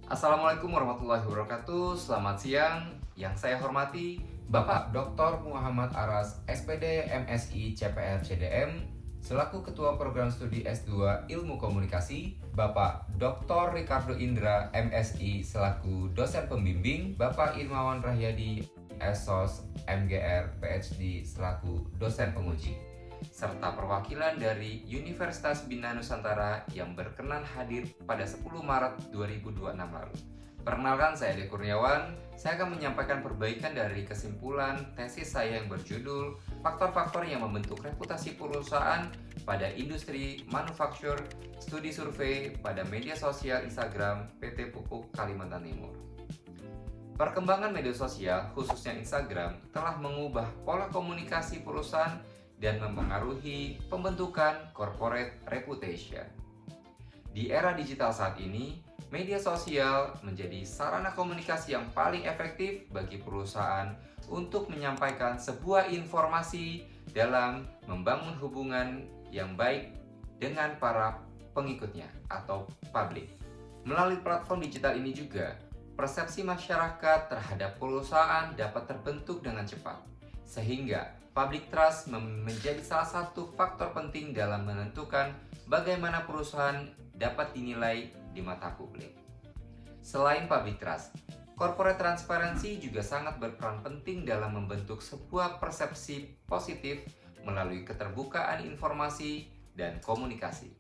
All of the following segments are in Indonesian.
Assalamualaikum warahmatullahi wabarakatuh. Selamat siang. Yang saya hormati Bapak Dr. Muhammad Aras, SPD, MSI, CPR, CDM, selaku Ketua Program Studi S2 Ilmu Komunikasi, Bapak Dr. Ricardo Indra, MSI, selaku Dosen Pembimbing, Bapak Irmawan Rahyadi, SOS, MGR, PhD, selaku Dosen Penguji, serta perwakilan dari Universitas Bina Nusantara yang berkenan hadir pada 10 Maret 2026 lalu. Perkenalkan, saya Ade Kurniawan. Saya akan menyampaikan perbaikan dari kesimpulan tesis saya yang berjudul Faktor-faktor yang membentuk reputasi perusahaan pada industri manufaktur, studi survei pada media sosial Instagram PT Pupuk Kalimantan Timur. Perkembangan media sosial, khususnya Instagram, telah mengubah pola komunikasi perusahaan dan mempengaruhi pembentukan corporate reputation. Di era digital saat ini, media sosial menjadi sarana komunikasi yang paling efektif bagi perusahaan untuk menyampaikan sebuah informasi dalam membangun hubungan yang baik dengan para pengikutnya atau publik. Melalui platform digital ini juga, persepsi masyarakat terhadap perusahaan dapat terbentuk dengan cepat, sehingga public trust menjadi salah satu faktor penting dalam menentukan bagaimana perusahaan dapat dinilai di mata publik. Selain public trust, corporate transparency juga sangat berperan penting dalam membentuk sebuah persepsi positif melalui keterbukaan informasi dan komunikasi.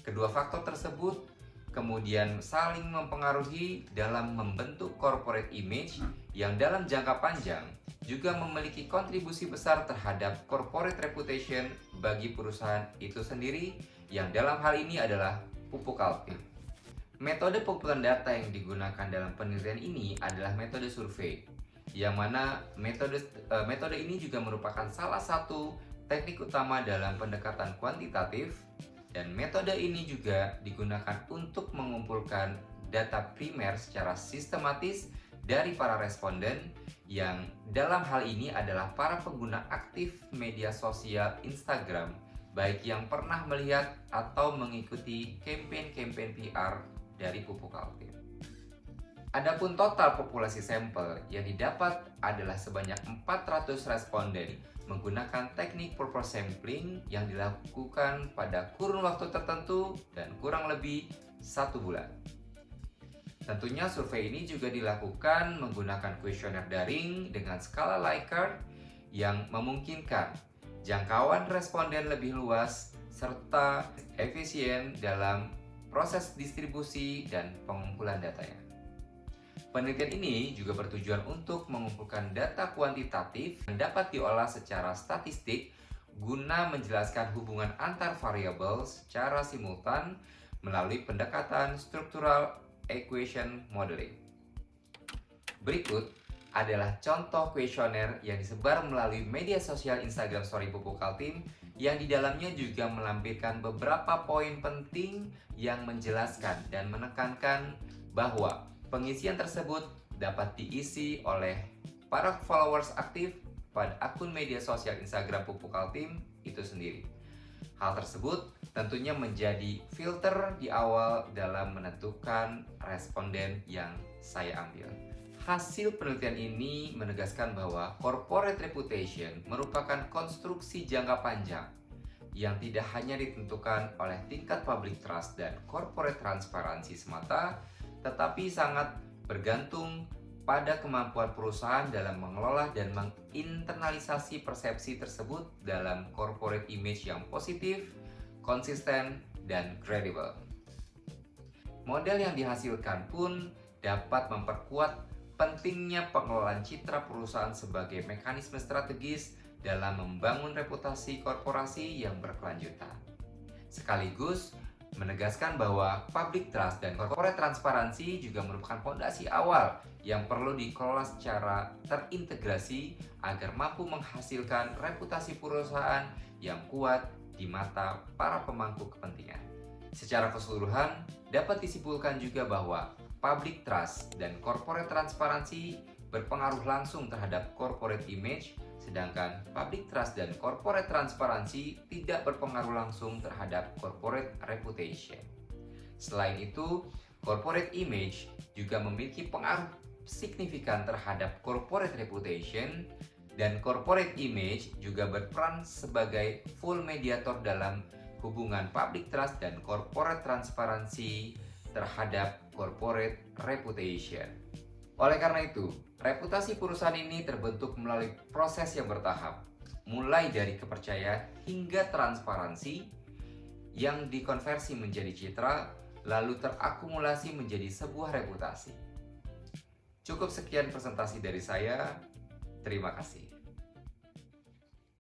Kedua faktor tersebut kemudian saling mempengaruhi dalam membentuk corporate image yang dalam jangka panjang juga memiliki kontribusi besar terhadap corporate reputation bagi perusahaan itu sendiri, yang dalam hal ini adalah pupuk Altim. Metode pengumpulan data yang digunakan dalam penelitian ini adalah metode survei, yang mana metode ini juga merupakan salah satu teknik utama dalam pendekatan kuantitatif, dan metode ini juga digunakan untuk mengumpulkan data primer secara sistematis dari para responden, yang dalam hal ini adalah para pengguna aktif media sosial Instagram, baik yang pernah melihat atau mengikuti campaign PR dari Pupuk Altim. Adapun total populasi sampel yang didapat adalah sebanyak 400 responden menggunakan teknik purpose sampling yang dilakukan pada kurun waktu tertentu dan kurang lebih 1 bulan. Tentunya survei ini juga dilakukan menggunakan kuesioner daring dengan skala Likert yang memungkinkan jangkauan responden lebih luas serta efisien dalam proses distribusi dan pengumpulan datanya. Penelitian ini juga bertujuan untuk mengumpulkan data kuantitatif yang dapat diolah secara statistik guna menjelaskan hubungan antar variabel secara simultan melalui pendekatan structural equation modeling. Berikut adalah contoh kuesioner yang disebar melalui media sosial Instagram Story Pupuk Altim, yang di dalamnya juga melampirkan beberapa poin penting yang menjelaskan dan menekankan bahwa pengisian tersebut dapat diisi oleh para followers aktif pada akun media sosial Instagram Pupuk Altim itu sendiri. Hal tersebut tentunya menjadi filter di awal dalam menentukan responden yang saya ambil. Hasil penelitian ini menegaskan bahwa corporate reputation merupakan konstruksi jangka panjang yang tidak hanya ditentukan oleh tingkat public trust dan corporate transparansi semata, tetapi sangat bergantung pada kemampuan perusahaan dalam mengelola dan menginternalisasi persepsi tersebut dalam corporate image yang positif, konsisten, dan kredibel. Model yang dihasilkan pun dapat memperkuat pentingnya pengelolaan citra perusahaan sebagai mekanisme strategis dalam membangun reputasi korporasi yang berkelanjutan, sekaligus menegaskan bahwa public trust dan corporate transparansi juga merupakan fondasi awal yang perlu dikelola secara terintegrasi agar mampu menghasilkan reputasi perusahaan yang kuat di mata para pemangku kepentingan. Secara keseluruhan, dapat disimpulkan juga bahwa public trust dan corporate transparansi berpengaruh langsung terhadap corporate image, sedangkan public trust dan corporate transparansi tidak berpengaruh langsung terhadap corporate reputation. Selain itu, Corporate image juga memiliki pengaruh signifikan terhadap corporate reputation, dan corporate image juga berperan sebagai full mediator dalam hubungan public trust dan corporate transparansi terhadap corporate reputation. Oleh karena itu, reputasi perusahaan ini terbentuk melalui proses yang bertahap, mulai dari kepercayaan hingga transparansi yang dikonversi menjadi citra, lalu terakumulasi menjadi sebuah reputasi. Cukup sekian presentasi dari saya. Terima kasih.